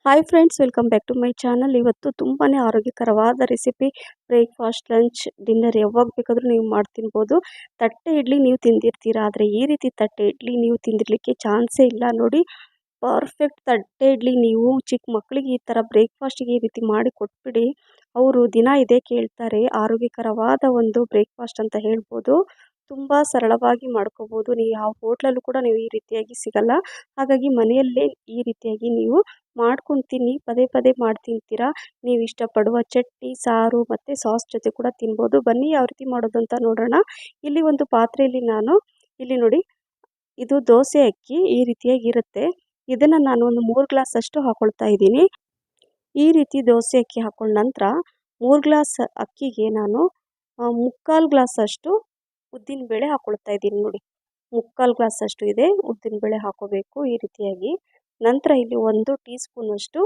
Hi friends, welcome back to my channel. ಇವತ್ತು ತುಂಬಾ ಆರೋಗ್ಯಕರವಾದ ರೆಸಿಪಿ. ಬ್ರೇಕ್ಫಾಸ್ಟ್, ಲಂಚ್, ಡಿನ್ನರ್ ಯಾವಾಗ ಬೇಕಾದರೂ ನೀವು ಮಾಡಿ ತಿನ್ಬೋದು. ತಟ್ಟೆ ಇಡ್ಲಿ ನೀವು ತಿಂದಿರ್ತೀರಾ, ಆದರೆ ಈ ರೀತಿ ತಟ್ಟೆ ಇಡ್ಲಿ ನೀವು ತಿಂದಿರಲಿಕ್ಕೆ ಚಾನ್ಸೇ ಇಲ್ಲ ನೋಡಿ. ಪರ್ಫೆಕ್ಟ್ ತಟ್ಟೆ ಇಡ್ಲಿ ನೀವು ಚಿಕ್ಕ ಮಕ್ಕಳಿಗೆ ಈ ಥರ ಬ್ರೇಕ್ಫಾಸ್ಟಿಗೆ ಈ ರೀತಿ ಮಾಡಿ ಕೊಟ್ಬಿಡಿ, ಅವರು ದಿನ ಇದೇ ಕೇಳ್ತಾರೆ. ಆರೋಗ್ಯಕರವಾದ ಒಂದು ಬ್ರೇಕ್ಫಾಸ್ಟ್ ಅಂತ ಹೇಳ್ಬೋದು. ತುಂಬ ಸರಳವಾಗಿ ಮಾಡ್ಕೋಬೋದು. ನೀವು ಯಾವ ಹೋಟ್ಲಲ್ಲೂ ಕೂಡ ನೀವು ಈ ರೀತಿಯಾಗಿ ಸಿಗಲ್ಲ. ಹಾಗಾಗಿ ಮನೆಯಲ್ಲೇ ಈ ರೀತಿಯಾಗಿ ನೀವು ಮಾಡ್ಕೊಂಡು ತಿನ್ನಿ. ಪದೇ ಪದೇ ಮಾಡಿ ತಿಂತೀರಾ. ನೀವು ಇಷ್ಟಪಡುವ ಚಟ್ನಿ, ಸಾರು ಮತ್ತು ಸಾಸ್ ಜೊತೆ ಕೂಡ ತಿನ್ಬೋದು. ಬನ್ನಿ ಯಾವ ರೀತಿ ಮಾಡೋದು ಅಂತ ನೋಡೋಣ. ಇಲ್ಲಿ ಒಂದು ಪಾತ್ರೆಯಲ್ಲಿ ಇಲ್ಲಿ ನೋಡಿ, ಇದು ದೋಸೆ ಅಕ್ಕಿ ಈ ರೀತಿಯಾಗಿ ಇರುತ್ತೆ. ಇದನ್ನು ನಾನು ಒಂದು 3 ಗ್ಲಾಸ್ ಅಷ್ಟು ಹಾಕೊಳ್ತಾ ಇದ್ದೀನಿ. ಈ ರೀತಿ ದೋಸೆ ಅಕ್ಕಿ ಹಾಕೊಂಡ ನಂತರ 3 ಗ್ಲಾಸ್ ಅಕ್ಕಿಗೆ ನಾನು 3/4 ಗ್ಲಾಸ್ ಅಷ್ಟು ಉದ್ದಿನಬೇಳೆ ಹಾಕೊಳ್ತಾ ಇದ್ದೀನಿ. ನೋಡಿ, 3/4 ಗ್ಲಾಸ್ ಅಷ್ಟು ಇದೆ ಉದ್ದಿನಬೇಳೆ ಹಾಕೋಬೇಕು ಈ ರೀತಿಯಾಗಿ. ನಂತರ ಇಲ್ಲಿ 1 ಟೀ ಸ್ಪೂನ್ ಅಷ್ಟು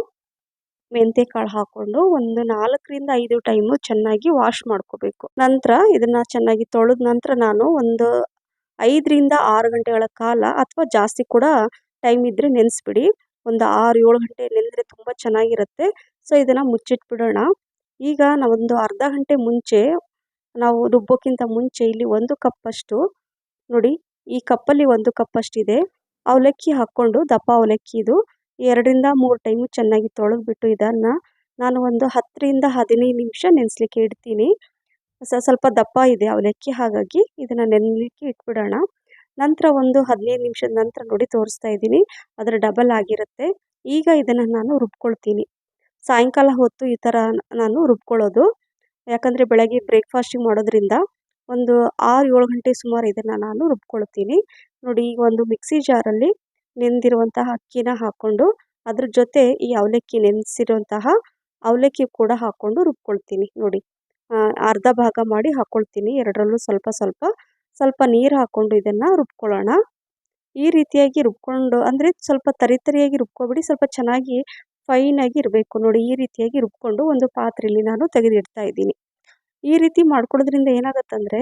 ಮೆಂತ್ಯ ಕಾಳು ಹಾಕೊಂಡು ಒಂದು 4ರಿಂದ 5 ಟೈಮು ಚೆನ್ನಾಗಿ ವಾಶ್ ಮಾಡ್ಕೋಬೇಕು. ನಂತರ ಇದನ್ನ ಚೆನ್ನಾಗಿ ತೊಳೆದ ನಂತರ ನಾನು ಒಂದು 5ರಿಂದ 6 ಗಂಟೆಗಳ ಕಾಲ ಅಥವಾ ಜಾಸ್ತಿ ಕೂಡ ಟೈಮ್ ಇದ್ದರೆ ನೆನೆಸ್ಬಿಡಿ. ಒಂದು 6-7 ಗಂಟೆ ನೆನೆದ್ರೆ ತುಂಬ ಚೆನ್ನಾಗಿರುತ್ತೆ. ಸೊ ಇದನ್ನು ಮುಚ್ಚಿಟ್ಬಿಡೋಣ. ಈಗ ನಾವೊಂದು ಅರ್ಧ ಗಂಟೆ ಮುಂಚೆ, ನಾವು ರುಬ್ಬೋಕ್ಕಿಂತ ಮುಂಚೆ ಇಲ್ಲಿ 1 ಕಪ್ಪಷ್ಟು ನೋಡಿ, ಈ ಕಪ್ಪಲ್ಲಿ 1 ಕಪ್ಪಷ್ಟಿದೆ ಅವಲಕ್ಕಿ ಹಾಕ್ಕೊಂಡು, ದಪ್ಪ ಅವಲಕ್ಕಿ ಇದು 2ರಿಂದ 3 ಟೈಮು ಚೆನ್ನಾಗಿ ತೊಳೆದ್ಬಿಟ್ಟು ಇದನ್ನು ನಾನು ಒಂದು 10ರಿಂದ 15 ನಿಮಿಷ ನೆನೆಸ್ಲಿಕ್ಕೆ ಇಡ್ತೀನಿ. ಸ್ವಲ್ಪ ದಪ್ಪ ಇದೆ ಅವಲಕ್ಕಿ, ಹಾಗಾಗಿ ಇದನ್ನು ನೆನೆಲಿಕ್ಕೆ ಇಟ್ಬಿಡೋಣ. ನಂತರ ಒಂದು 15 ನಿಮಿಷದ ನಂತರ ನೋಡಿ ತೋರಿಸ್ತಾ ಇದ್ದೀನಿ, ಅದರ ಡಬಲ್ ಆಗಿರುತ್ತೆ. ಈಗ ಇದನ್ನು ನಾನು ರುಬ್ಕೊಳ್ತೀನಿ. ಸಾಯಂಕಾಲ ಹೊತ್ತು ಈ ಥರ ನಾನು ರುಬ್ಕೊಳ್ಳೋದು. ಯಾಕಂದರೆ ಬೆಳಗ್ಗೆ ಬ್ರೇಕ್ಫಾಸ್ಟಿಗೆ ಮಾಡೋದ್ರಿಂದ ಒಂದು 6-7 ಗಂಟೆ ಸುಮಾರು ಇದನ್ನು ನಾನು ರುಬ್ಕೊಳ್ತೀನಿ. ನೋಡಿ, ಈಗ ಒಂದು ಮಿಕ್ಸಿ ಜಾರಲ್ಲಿ ನೆನೆದಿರುವಂತಹ ಅಕ್ಕಿನ ಹಾಕ್ಕೊಂಡು, ಅದ್ರ ಜೊತೆ ಈ ಅವಲಕ್ಕಿ ನೆನೆಸಿರುವಂತಹ ಅವಲಕ್ಕಿ ಕೂಡ ಹಾಕ್ಕೊಂಡು ರುಬ್ಕೊಳ್ತೀನಿ. ನೋಡಿ, ಅರ್ಧ ಭಾಗ ಮಾಡಿ ಹಾಕ್ಕೊಳ್ತೀನಿ. ಎರಡರಲ್ಲೂ ಸ್ವಲ್ಪ ಸ್ವಲ್ಪ ಸ್ವಲ್ಪ ನೀರು ಹಾಕ್ಕೊಂಡು ಇದನ್ನು ರುಬ್ಕೊಳ್ಳೋಣ. ಈ ರೀತಿಯಾಗಿ ರುಬ್ಕೊಂಡು, ಅಂದರೆ ಸ್ವಲ್ಪ ತರಿಯಾಗಿ ರುಬ್ಕೊಬಿಡಿ, ಸ್ವಲ್ಪ ಚೆನ್ನಾಗಿ ಫೈನಾಗಿ ಇರಬೇಕು. ನೋಡಿ, ಈ ರೀತಿಯಾಗಿ ರುಬ್ಕೊಂಡು ಒಂದು ಪಾತ್ರೆಯಲ್ಲಿ ನಾನು ತೆಗೆದಿಡ್ತಾ ಇದ್ದೀನಿ. ಈ ರೀತಿ ಮಾಡ್ಕೊಳ್ಳೋದ್ರಿಂದ ಏನಾಗುತ್ತಂದರೆ,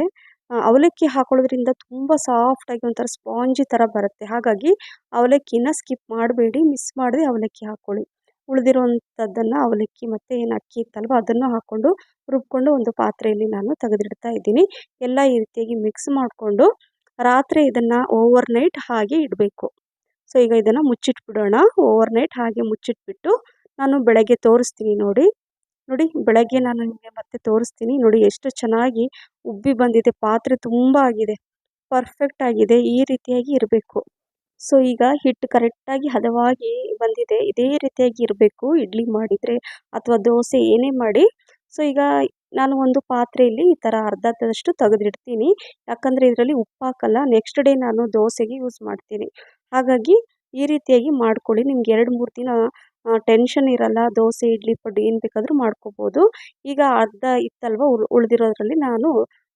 ಅವಲಕ್ಕಿ ಹಾಕೊಳ್ಳೋದ್ರಿಂದ ತುಂಬ ಸಾಫ್ಟಾಗಿ ಒಂಥರ ಸ್ಪಾಂಜಿ ಥರ ಬರುತ್ತೆ. ಹಾಗಾಗಿ ಅವಲಕ್ಕಿನ ಸ್ಕಿಪ್ ಮಾಡಬೇಡಿ, ಮಿಸ್ ಮಾಡದೆ ಅವಲಕ್ಕಿ ಹಾಕ್ಕೊಳ್ಳಿ. ಉಳಿದಿರುವಂಥದ್ದನ್ನು ಅವಲಕ್ಕಿ ಮತ್ತು ಏನು ಅಕ್ಕಿ ಇತ್ತಲ್ವ ಅದನ್ನು ಹಾಕ್ಕೊಂಡು ರುಬ್ಕೊಂಡು ಒಂದು ಪಾತ್ರೆಯಲ್ಲಿ ನಾನು ತೆಗೆದಿಡ್ತಾ ಇದ್ದೀನಿ. ಎಲ್ಲ ಈ ರೀತಿಯಾಗಿ ಮಿಕ್ಸ್ ಮಾಡಿಕೊಂಡು ರಾತ್ರಿ ಇದನ್ನು ಓವರ್ನೈಟ್ ಹಾಗೆ ಇಡಬೇಕು. ಸೊ ಈಗ ಇದನ್ನು ಮುಚ್ಚಿಟ್ಬಿಡೋಣ. ಓವರ್ನೈಟ್ ಹಾಗೆ ಮುಚ್ಚಿಟ್ಬಿಟ್ಟು ನಾನು ಬೆಳಗ್ಗೆ ತೋರಿಸ್ತೀನಿ. ನೋಡಿ, ಬೆಳಗ್ಗೆ ನಾನು ನಿಮಗೆ ಮತ್ತೆ ತೋರಿಸ್ತೀನಿ. ನೋಡಿ ಎಷ್ಟು ಚೆನ್ನಾಗಿ ಉಬ್ಬಿ ಬಂದಿದೆ, ಪಾತ್ರೆ ತುಂಬ ಆಗಿದೆ, ಪರ್ಫೆಕ್ಟ್ ಆಗಿದೆ. ಈ ರೀತಿಯಾಗಿ ಇರಬೇಕು. ಸೊ ಈಗ ಹಿಟ್ಟು ಕರೆಕ್ಟಾಗಿ ಹದವಾಗಿ ಬಂದಿದೆ. ಇದೇ ರೀತಿಯಾಗಿ ಇರಬೇಕು ಇಡ್ಲಿ ಮಾಡಿದರೆ ಅಥವಾ ದೋಸೆ ಏನೇ ಮಾಡಿ. ಸೊ ಈಗ ನಾನು ಒಂದು ಪಾತ್ರೆಯಲ್ಲಿ ಈ ಥರ ಅರ್ಧದಷ್ಟು ತೆಗೆದಿಡ್ತೀನಿ. ಯಾಕಂದರೆ ಇದರಲ್ಲಿ ಉಪ್ಪು ಹಾಕಲ್ಲ. ನೆಕ್ಸ್ಟ್ ಡೇ ನಾನು ದೋಸೆಗೆ ಯೂಸ್ ಮಾಡ್ತೀನಿ. ಹಾಗಾಗಿ ಈ ರೀತಿಯಾಗಿ ಮಾಡ್ಕೊಳ್ಳಿ. ನಿಮ್ಗೆ 2-3 ದಿನ ಟೆನ್ಷನ್ ಇರಲ್ಲ. ದೋಸೆ, ಇಡ್ಲಿ, ಪಡ್ಡು ಏನು ಬೇಕಾದರೂ ಮಾಡ್ಕೋಬೋದು. ಈಗ ಅರ್ಧ ಇತ್ತಲ್ವ, ಉಳಿದಿರೋದ್ರಲ್ಲಿ ನಾನು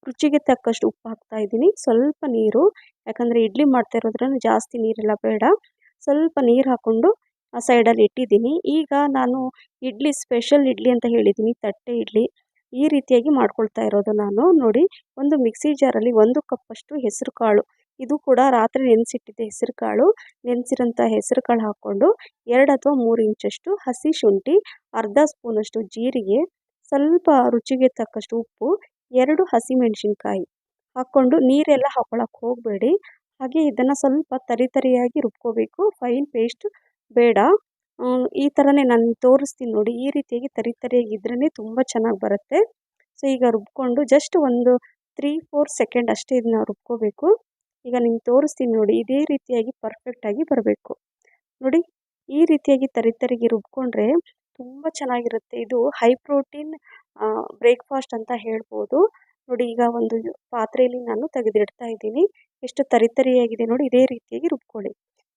ರುಚಿಗೆ ತಕ್ಕಷ್ಟು ಉಪ್ಪು ಹಾಕ್ತಾ ಇದ್ದೀನಿ. ಸ್ವಲ್ಪ ನೀರು, ಯಾಕಂದರೆ ಇಡ್ಲಿ ಮಾಡ್ತಾ ಇರೋದ್ರಿಂದ ಜಾಸ್ತಿ ನೀರೆಲ್ಲ ಬೇಡ. ಸ್ವಲ್ಪ ನೀರು ಹಾಕ್ಕೊಂಡು ಆ ಸೈಡಲ್ಲಿ ಇಟ್ಟಿದ್ದೀನಿ. ಈಗ ನಾನು ಇಡ್ಲಿ, ಸ್ಪೆಷಲ್ ಇಡ್ಲಿ ಅಂತ ಹೇಳಿದ್ದೀನಿ, ತಟ್ಟೆ ಇಡ್ಲಿ ಈ ರೀತಿಯಾಗಿ ಮಾಡ್ಕೊಳ್ತಾ ಇರೋದು ನಾನು. ನೋಡಿ, ಒಂದು ಮಿಕ್ಸಿ ಜಾರಲ್ಲಿ 1 ಕಪ್ಪಷ್ಟು ಹೆಸರು ಕಾಳು, ಇದು ಕೂಡ ರಾತ್ರಿ ನೆನೆಸಿಟ್ಟಿದ್ದೆ ಹೆಸರು ಕಾಳು. ನೆನೆಸಿರೋಂಥ ಹೆಸರು ಕಾಳು ಹಾಕ್ಕೊಂಡು 2 ಅಥವಾ 3 ಇಂಚಷ್ಟು ಹಸಿ ಶುಂಠಿ, ಅರ್ಧ ಸ್ಪೂನಷ್ಟು ಜೀರಿಗೆ, ಸ್ವಲ್ಪ ರುಚಿಗೆ ತಕ್ಕಷ್ಟು ಉಪ್ಪು, 2 ಹಸಿಮೆಣಸಿನ್ಕಾಯಿ ಹಾಕ್ಕೊಂಡು, ನೀರೆಲ್ಲ ಹಾಕ್ಕೊಳಕ್ಕೆ ಹೋಗಬೇಡಿ. ಹಾಗೆ ಇದನ್ನು ಸ್ವಲ್ಪ ತರಿಯಾಗಿ ರುಬ್ಕೋಬೇಕು, ಫೈನ್ ಪೇಸ್ಟ್ ಬೇಡ. ಈ ಥರನೇ ನಾನು ತೋರಿಸ್ತೀನಿ ನೋಡಿ. ಈ ರೀತಿಯಾಗಿ ತರಿಯಾಗಿದ್ರೇ ತುಂಬ ಚೆನ್ನಾಗಿ ಬರುತ್ತೆ. ಸೊ ಈಗ ರುಬ್ಕೊಂಡು ಜಸ್ಟ್ ಒಂದು 3-4 ಸೆಕೆಂಡ್ ಅಷ್ಟೇ ಇದನ್ನ ರುಬ್ಕೋಬೇಕು. ಈಗ ನಿಮ್ಗೆ ತೋರಿಸ್ತೀನಿ ನೋಡಿ, ಇದೇ ರೀತಿಯಾಗಿ ಪರ್ಫೆಕ್ಟಾಗಿ ಬರಬೇಕು. ನೋಡಿ, ಈ ರೀತಿಯಾಗಿ ತರಿಯಾಗಿ ರುಬ್ಕೊಂಡ್ರೆ ತುಂಬ ಚೆನ್ನಾಗಿರುತ್ತೆ. ಇದು ಹೈ ಪ್ರೋಟೀನ್ ಬ್ರೇಕ್ಫಾಸ್ಟ್ ಅಂತ ಹೇಳ್ಬೋದು. ನೋಡಿ, ಈಗ ಒಂದು ಪಾತ್ರೆಯಲ್ಲಿ ನಾನು ತೆಗೆದಿಡ್ತಾ ಇದ್ದೀನಿ. ಎಷ್ಟು ತರಿಯಾಗಿದೆ ನೋಡಿ, ಇದೇ ರೀತಿಯಾಗಿ ರುಬ್ಕೊಳ್ಳಿ.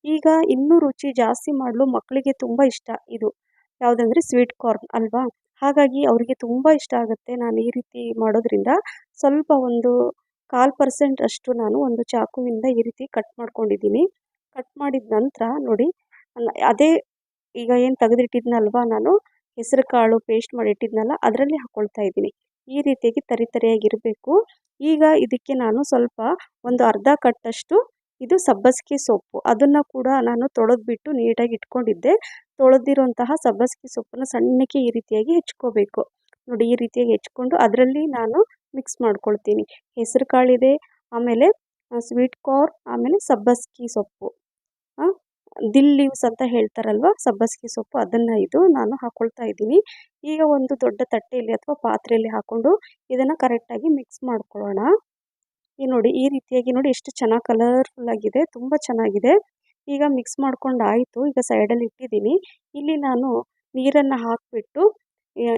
ಈಗ ಇನ್ನೂ ರುಚಿ ಜಾಸ್ತಿ ಮಾಡಲು ಮಕ್ಕಳಿಗೆ ತುಂಬ ಇಷ್ಟ ಇದು, ಯಾವುದಂದರೆ ಸ್ವೀಟ್ ಕಾರ್ನ್ ಅಲ್ವಾ. ಹಾಗಾಗಿ ಅವರಿಗೆ ತುಂಬ ಇಷ್ಟ ಆಗುತ್ತೆ ನಾನು ಈ ರೀತಿ ಮಾಡೋದ್ರಿಂದ. ಸ್ವಲ್ಪ ಒಂದು 1/4% ಅಷ್ಟು ನಾನು ಒಂದು ಚಾಕುವಿಂದ ಈ ರೀತಿ ಕಟ್ ಮಾಡ್ಕೊಂಡಿದ್ದೀನಿ. ಕಟ್ ಮಾಡಿದ ನಂತರ ನೋಡಿ, ಅದೇ ಈಗ ಏನು ತೆಗೆದಿಟ್ಟಿದ್ನಲ್ವ ನಾನು, ಹೆಸರು ಕಾಳು ಪೇಸ್ಟ್ ಮಾಡಿ ಇಟ್ಟಿದ್ನಲ್ಲ, ಅದರಲ್ಲಿ ಹಾಕ್ಕೊಳ್ತಾ ಇದ್ದೀನಿ. ಈ ರೀತಿಯಾಗಿ ತರಿಯಾಗಿರಬೇಕು. ಈಗ ಇದಕ್ಕೆ ನಾನು ಸ್ವಲ್ಪ ಒಂದು ಅರ್ಧ ಕಟ್ಟಷ್ಟು ಇದು ಸಬ್ಬಸಿಗೆ ಸೊಪ್ಪು, ಅದನ್ನು ಕೂಡ ನಾನು ತೊಳೆದ್ಬಿಟ್ಟು ನೀಟಾಗಿ ಇಟ್ಕೊಂಡಿದ್ದೆ. ತೊಳೆದಿರುವಂತಹ ಸಬ್ಬಸಿಗೆ ಸೊಪ್ಪನ್ನು ಸಣ್ಣಕ್ಕೆ ಈ ರೀತಿಯಾಗಿ ಹೆಚ್ಕೋಬೇಕು. ನೋಡಿ ಈ ರೀತಿಯಾಗಿ ಹೆಚ್ಕೊಂಡು ಅದರಲ್ಲಿ ನಾನು ಮಿಕ್ಸ್ ಮಾಡ್ಕೊಳ್ತೀನಿ. ಹೆಸರು ಕಾಳಿದೆ, ಆಮೇಲೆ ಸ್ವೀಟ್ ಕಾರ್ನ್, ಆಮೇಲೆ ಸಬ್ಬಸಿಗೆ ಸೊಪ್ಪು, ದಿಲ್ ಲೀವ್ಸ್ ಅಂತ ಹೇಳ್ತಾರಲ್ವ, ಸಬ್ಬಸಿಗೆ ಸೊಪ್ಪು, ಅದನ್ನು ಇದು ನಾನು ಹಾಕ್ಕೊಳ್ತಾ ಇದ್ದೀನಿ. ಈಗ ಒಂದು ದೊಡ್ಡ ತಟ್ಟೆಯಲ್ಲಿ ಅಥವಾ ಪಾತ್ರೆಯಲ್ಲಿ ಹಾಕ್ಕೊಂಡು ಇದನ್ನು ಕರೆಕ್ಟಾಗಿ ಮಿಕ್ಸ್ ಮಾಡ್ಕೊಳ್ಳೋಣ. ನೋಡಿ ಈ ರೀತಿಯಾಗಿ ನೋಡಿ ಎಷ್ಟು ಚೆನ್ನಾಗಿ ಕಲರ್ಫುಲ್ ಆಗಿದೆ, ತುಂಬ ಚೆನ್ನಾಗಿದೆ. ಈಗ ಮಿಕ್ಸ್ ಮಾಡ್ಕೊಂಡು ಆಯಿತು. ಈಗ ಸೈಡಲ್ಲಿ ಇಟ್ಟಿದ್ದೀನಿ. ಇಲ್ಲಿ ನಾನು ನೀರನ್ನು ಹಾಕಿಬಿಟ್ಟು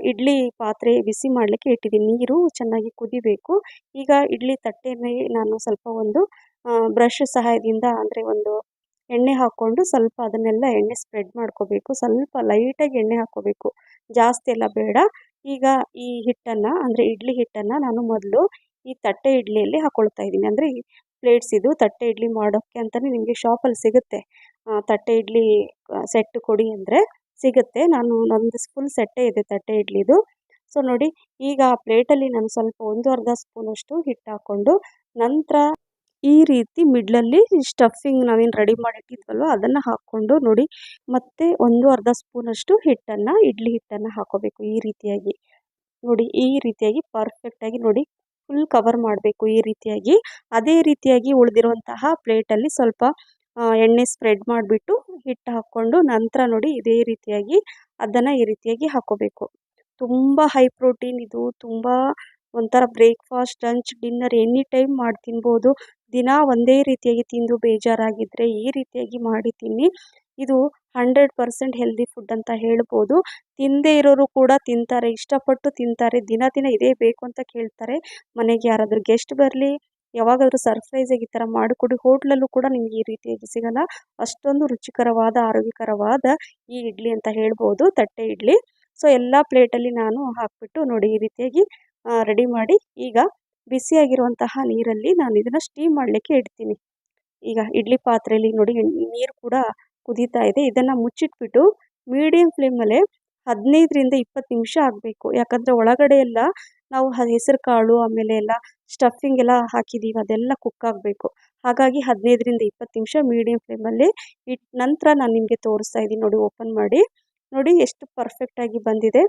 ಇಡ್ಲಿ ಪಾತ್ರೆ ಬಿಸಿ ಮಾಡಲಿಕ್ಕೆ ಇಟ್ಟಿದ್ದೀನಿ. ನೀರು ಚೆನ್ನಾಗಿ ಕುದಿಬೇಕು. ಈಗ ಇಡ್ಲಿ ತಟ್ಟೆಯಲ್ಲಿ ನಾನು ಸ್ವಲ್ಪ ಒಂದು ಬ್ರಷ್ ಸಹಾಯದಿಂದ ಅಂದರೆ ಒಂದು ಎಣ್ಣೆ ಹಾಕ್ಕೊಂಡು ಸ್ವಲ್ಪ ಅದನ್ನೆಲ್ಲ ಎಣ್ಣೆ ಸ್ಪ್ರೆಡ್ ಮಾಡ್ಕೋಬೇಕು. ಸ್ವಲ್ಪ ಲೈಟಾಗಿ ಎಣ್ಣೆ ಹಾಕ್ಕೋಬೇಕು, ಜಾಸ್ತಿ ಎಲ್ಲ ಬೇಡ. ಈಗ ಈ ಹಿಟ್ಟನ್ನು ಅಂದರೆ ಇಡ್ಲಿ ಹಿಟ್ಟನ್ನು ನಾನು ಮೊದಲು ಈ ತಟ್ಟೆ ಇಡ್ಲಿಯಲ್ಲಿ ಹಾಕ್ಕೊಳ್ತಾ ಇದ್ದೀನಿ. ಅಂದರೆ ಈ ಪ್ಲೇಟ್ಸ್ ಇದು ತಟ್ಟೆ ಇಡ್ಲಿ ಮಾಡೋಕ್ಕೆ ಅಂತಲೇ ನಿಮಗೆ ಶಾಪಲ್ಲಿ ಸಿಗುತ್ತೆ. ತಟ್ಟೆ ಇಡ್ಲಿ ಸೆಟ್ ಕೊಡಿ ಅಂದರೆ ಸಿಗುತ್ತೆ. ನಂದು ಫುಲ್ ಸೆಟ್ಟೇ ಇದೆ ತಟ್ಟೆ ಇಡ್ಲಿದು. ಸೊ ನೋಡಿ ಈಗ ಆ ಪ್ಲೇಟಲ್ಲಿ ನಾನು ಸ್ವಲ್ಪ 1/2 ಸ್ಪೂನಷ್ಟು ಹಿಟ್ಟು ಹಾಕ್ಕೊಂಡು ನಂತರ ಈ ರೀತಿ ಮಿಡ್ಲಲ್ಲಿ ಸ್ಟಫಿಂಗ್ ನಾವೇನು ರೆಡಿ ಮಾಡಿಟ್ಟಿದ್ವಲ್ವ ಅದನ್ನು ಹಾಕ್ಕೊಂಡು ನೋಡಿ ಮತ್ತೆ 1/2 ಸ್ಪೂನಷ್ಟು ಹಿಟ್ಟನ್ನು ಇಡ್ಲಿ ಹಿಟ್ಟನ್ನು ಹಾಕ್ಕೋಬೇಕು. ಈ ರೀತಿಯಾಗಿ ನೋಡಿ ಈ ರೀತಿಯಾಗಿ ಪರ್ಫೆಕ್ಟಾಗಿ ನೋಡಿ ಫುಲ್ ಕವರ್ ಮಾಡಬೇಕು ಈ ರೀತಿಯಾಗಿ. ಅದೇ ರೀತಿಯಾಗಿ ಉಳಿದಿರುವಂತಹ ಪ್ಲೇಟಲ್ಲಿ ಸ್ವಲ್ಪ ಎಣ್ಣೆ ಸ್ಪ್ರೆಡ್ ಮಾಡಿಬಿಟ್ಟು ಹಿಟ್ಟು ಹಾಕ್ಕೊಂಡು ನಂತರ ನೋಡಿ ಇದೇ ರೀತಿಯಾಗಿ ಅದನ್ನು ಈ ರೀತಿಯಾಗಿ ಹಾಕ್ಕೋಬೇಕು. ತುಂಬ ಹೈ ಪ್ರೋಟೀನ್ ಇದು, ತುಂಬ ಒಂಥರ breakfast, lunch, dinner any time ಮಾಡಿ ತಿನ್ಬೋದು. ದಿನ ಒಂದೇ ರೀತಿಯಾಗಿ ತಿಂದು ಬೇಜಾರಾಗಿದ್ದರೆ ಈ ರೀತಿಯಾಗಿ ಮಾಡಿ ತಿನ್ನಿ. ಇದು 100% ಹೆಲ್ದಿ ಫುಡ್ ಅಂತ ಹೇಳ್ಬೋದು. ತಿನ್ನದೇ ಇರೋರು ಕೂಡ ತಿಂತಾರೆ, ಇಷ್ಟಪಟ್ಟು ತಿಂತಾರೆ. ದಿನ ದಿನ ಇದೇ ಬೇಕು ಅಂತ ಕೇಳ್ತಾರೆ. ಮನೆಗೆ ಯಾರಾದರೂ ಗೆಸ್ಟ್ ಬರಲಿ, ಯಾವಾಗಾದರೂ ಸರ್ಪ್ರೈಸಾಗಿ ಈ ಥರ ಮಾಡಿಕೊಡಿ. ಹೋಟ್ಲಲ್ಲೂ ಕೂಡ ನಿಮಗೆ ಈ ರೀತಿಯಾಗಿ ಸಿಗಲ್ಲ. ಅಷ್ಟೊಂದು ರುಚಿಕರವಾದ ಆರೋಗ್ಯಕರವಾದ ಈ ಇಡ್ಲಿ ಅಂತ ಹೇಳ್ಬೋದು, ತಟ್ಟೆ ಇಡ್ಲಿ. ಸೊ ಎಲ್ಲ ಪ್ಲೇಟಲ್ಲಿ ನಾನು ಹಾಕಿಬಿಟ್ಟು ನೋಡಿ ಈ ರೀತಿಯಾಗಿ ರೆಡಿ ಮಾಡಿ ಈಗ ಬಿಸಿಯಾಗಿರುವಂತಹ ನೀರಲ್ಲಿ ನಾನು ಇದನ್ನು ಸ್ಟೀಮ್ ಮಾಡಲಿಕ್ಕೆ ಇಡ್ತೀನಿ. ಈಗ ಇಡ್ಲಿ ಪಾತ್ರೆಯಲ್ಲಿ ನೋಡಿ ನೀರು ಕೂಡ ಕುದೀತಾ ಇದೆ. ಇದನ್ನು ಮುಚ್ಚಿಟ್ಬಿಟ್ಟು ಮೀಡಿಯಮ್ ಫ್ಲೇಮಲ್ಲೇ 15ರಿಂದ 20 ನಿಮಿಷ ಆಗಬೇಕು. ಯಾಕಂದರೆ ಒಳಗಡೆ ಎಲ್ಲ ನಾವು ಹೆಸರು ಕಾಳು ಆಮೇಲೆ ಎಲ್ಲ ಸ್ಟಫಿಂಗ್ ಎಲ್ಲ ಹಾಕಿದ್ದೀವಿ, ಅದೆಲ್ಲ ಕುಕ್ ಆಗಬೇಕು. ಹಾಗಾಗಿ 15ರಿಂದ 20 ನಿಮಿಷ ಮೀಡಿಯಮ್ ಫ್ಲೇಮಲ್ಲಿ ಇಟ್ಟು ನಂತರ ನಾನು ನಿಮಗೆ ತೋರಿಸ್ತಾ ಇದ್ದೀನಿ. ನೋಡಿ ಓಪನ್ ಮಾಡಿ ನೋಡಿ ಎಷ್ಟು ಪರ್ಫೆಕ್ಟಾಗಿ ಬಂದಿದೆ.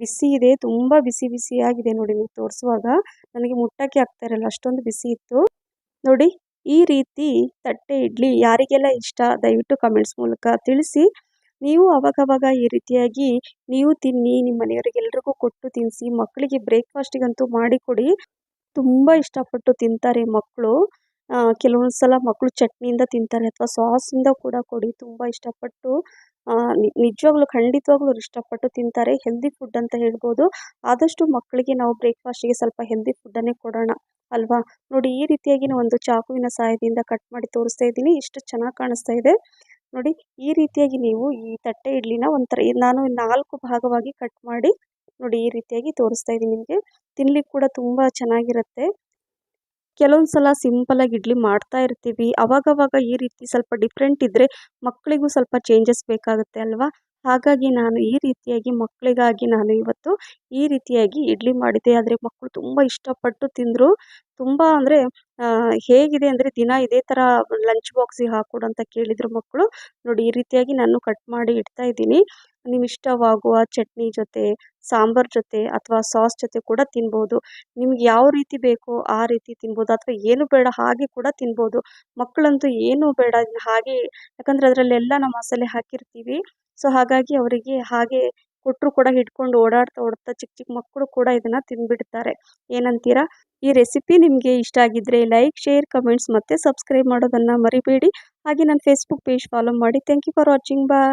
ಬಿಸಿ ಇದೆ, ತುಂಬ ಬಿಸಿ ಬಿಸಿಯಾಗಿದೆ. ನೋಡಿ ನೀವು ತೋರಿಸುವಾಗ ನನಗೆ ಮುಟ್ಟಕ್ಕೆ ಆಗ್ತಾ ಇರಲ್ಲ, ಅಷ್ಟೊಂದು ಬಿಸಿ ಇತ್ತು. ನೋಡಿ ಈ ರೀತಿ ತಟ್ಟೆ ಇಡ್ಲಿ ಯಾರಿಗೆಲ್ಲ ಇಷ್ಟ ದಯವಿಟ್ಟು ಕಮೆಂಟ್ಸ್ ಮೂಲಕ ತಿಳಿಸಿ. ನೀವು ಅವಾಗವಾಗ ಈ ರೀತಿಯಾಗಿ ನೀವು ತಿನ್ನಿ, ನಿಮ್ಮ ಮನೆಯವರಿಗೆಲ್ರಿಗೂ ಕೊಟ್ಟು ತಿನ್ನಿಸಿ. ಮಕ್ಕಳಿಗೆ ಬ್ರೇಕ್ಫಾಸ್ಟಿಗಂತೂ ಮಾಡಿಕೊಡಿ, ತುಂಬ ಇಷ್ಟಪಟ್ಟು ತಿಂತಾರೆ ಮಕ್ಕಳು. ಕೆಲವೊಂದು ಸಲ ಮಕ್ಕಳು ಚಟ್ನಿಯಿಂದ ತಿಂತಾರೆ ಅಥವಾ ಸಾಸಿಂದ ಕೂಡ ಕೊಡಿ, ತುಂಬ ಇಷ್ಟಪಟ್ಟು ನಿಜವಾಗ್ಲೂ ಖಂಡಿತವಾಗ್ಲೂ ಅವ್ರು ಇಷ್ಟಪಟ್ಟು ತಿಂತಾರೆ. ಹೆಲ್ದಿ ಫುಡ್ ಅಂತ ಹೇಳ್ಬೋದು. ಆದಷ್ಟು ಮಕ್ಕಳಿಗೆ ನಾವು ಬ್ರೇಕ್ಫಾಸ್ಟಿಗೆ ಸ್ವಲ್ಪ ಹೆಲ್ದಿ ಫುಡ್ಡನ್ನೇ ಕೊಡೋಣ ಅಲ್ವಾ. ನೋಡಿ ಈ ರೀತಿಯಾಗಿ ನಾನು ಒಂದು ಚಾಕುವಿನ ಸಹಾಯದಿಂದ ಕಟ್ ಮಾಡಿ ತೋರಿಸ್ತಾ ಇದ್ದೀನಿ. ಎಷ್ಟು ಚೆನ್ನಾಗಿ ಕಾಣಿಸ್ತಾ ಇದೆ ನೋಡಿ. ಈ ರೀತಿಯಾಗಿ ನೀವು ಈ ತಟ್ಟೆ ಇಡ್ಲಿನ ಒಂಥರ ನಾನು 4 ಭಾಗವಾಗಿ ಕಟ್ ಮಾಡಿ ನೋಡಿ ಈ ರೀತಿಯಾಗಿ ತೋರಿಸ್ತಾ ಇದ್ದೀನಿ ನಿಮಗೆ. ತಿನ್ಲಿಕ್ಕೆ ಕೂಡ ತುಂಬ ಚೆನ್ನಾಗಿರುತ್ತೆ. ಕೆಲವೊಂದು ಸಲ ಸಿಂಪಲಾಗಿ ಇಡ್ಲಿ ಮಾಡ್ತಾ ಇರ್ತೀವಿ, ಅವಾಗವಾಗ ಈ ರೀತಿ ಸ್ವಲ್ಪ ಡಿಫ್ರೆಂಟ್ ಇದ್ದರೆ ಮಕ್ಕಳಿಗೂ ಸ್ವಲ್ಪ ಚೇಂಜಸ್ ಬೇಕಾಗುತ್ತೆ ಅಲ್ವಾ. ಹಾಗಾಗಿ ನಾನು ಈ ರೀತಿಯಾಗಿ ಮಕ್ಕಳಿಗಾಗಿ ನಾನು ಇವತ್ತು ಈ ರೀತಿಯಾಗಿ ಇಡ್ಲಿ ಮಾಡಿದ್ದೆ. ಆದರೆ ಮಕ್ಕಳು ತುಂಬ ಇಷ್ಟಪಟ್ಟು ತಿಂದರು. ತುಂಬ ಅಂದರೆ ಹೇಗಿದೆ ಅಂದರೆ ದಿನ ಇದೇ ಥರ ಲಂಚ್ ಬಾಕ್ಸಿಗೆ ಹಾಕ್ಕೊಡು ಅಂತ ಕೇಳಿದರು ಮಕ್ಕಳು. ನೋಡಿ ಈ ರೀತಿಯಾಗಿ ನಾನು ಕಟ್ ಮಾಡಿ ಇಡ್ತಾ ಇದ್ದೀನಿ. ನಿಮ್ಗೆ ಇಷ್ಟವಾಗುವ ಚಟ್ನಿ ಜೊತೆ, ಸಾಂಬಾರ್ ಜೊತೆ ಅಥವಾ ಸಾಸ್ ಜೊತೆ ಕೂಡ ತಿನ್ಬೋದು. ನಿಮ್ಗೆ ಯಾವ ರೀತಿ ಬೇಕೋ ಆ ರೀತಿ ತಿನ್ಬೋದು, ಅಥವಾ ಏನು ಬೇಡ ಹಾಗೆ ಕೂಡ ತಿನ್ಬೋದು. ಮಕ್ಕಳಂತೂ ಏನೂ ಬೇಡ ಇದನ್ನ ಹಾಗೆ, ಯಾಕಂದರೆ ಅದರಲ್ಲೆಲ್ಲ ನಾವು ಮಸಾಲೆ ಹಾಕಿರ್ತೀವಿ. ಸೊ ಹಾಗಾಗಿ ಅವರಿಗೆ ಹಾಗೆ ಕೊಟ್ಟರು ಕೂಡ ಹಿಡ್ಕೊಂಡು ಓಡಾಡ್ತಾ ಚಿಕ್ಕ ಚಿಕ್ಕ ಮಕ್ಕಳು ಕೂಡ ಇದನ್ನು ತಿಂದುಬಿಡ್ತಾರೆ. ಏನಂತೀರಾ? ಈ ರೆಸಿಪಿ ನಿಮಗೆ ಇಷ್ಟ ಆಗಿದ್ದರೆ ಲೈಕ್, ಶೇರ್, ಕಮೆಂಟ್ಸ್ ಮತ್ತು ಸಬ್ಸ್ಕ್ರೈಬ್ ಮಾಡೋದನ್ನು ಮರಿಬೇಡಿ. ಹಾಗೆ ನನ್ನ ಫೇಸ್ಬುಕ್ ಪೇಜ್ ಫಾಲೋ ಮಾಡಿ. Thank you for watching. Bye.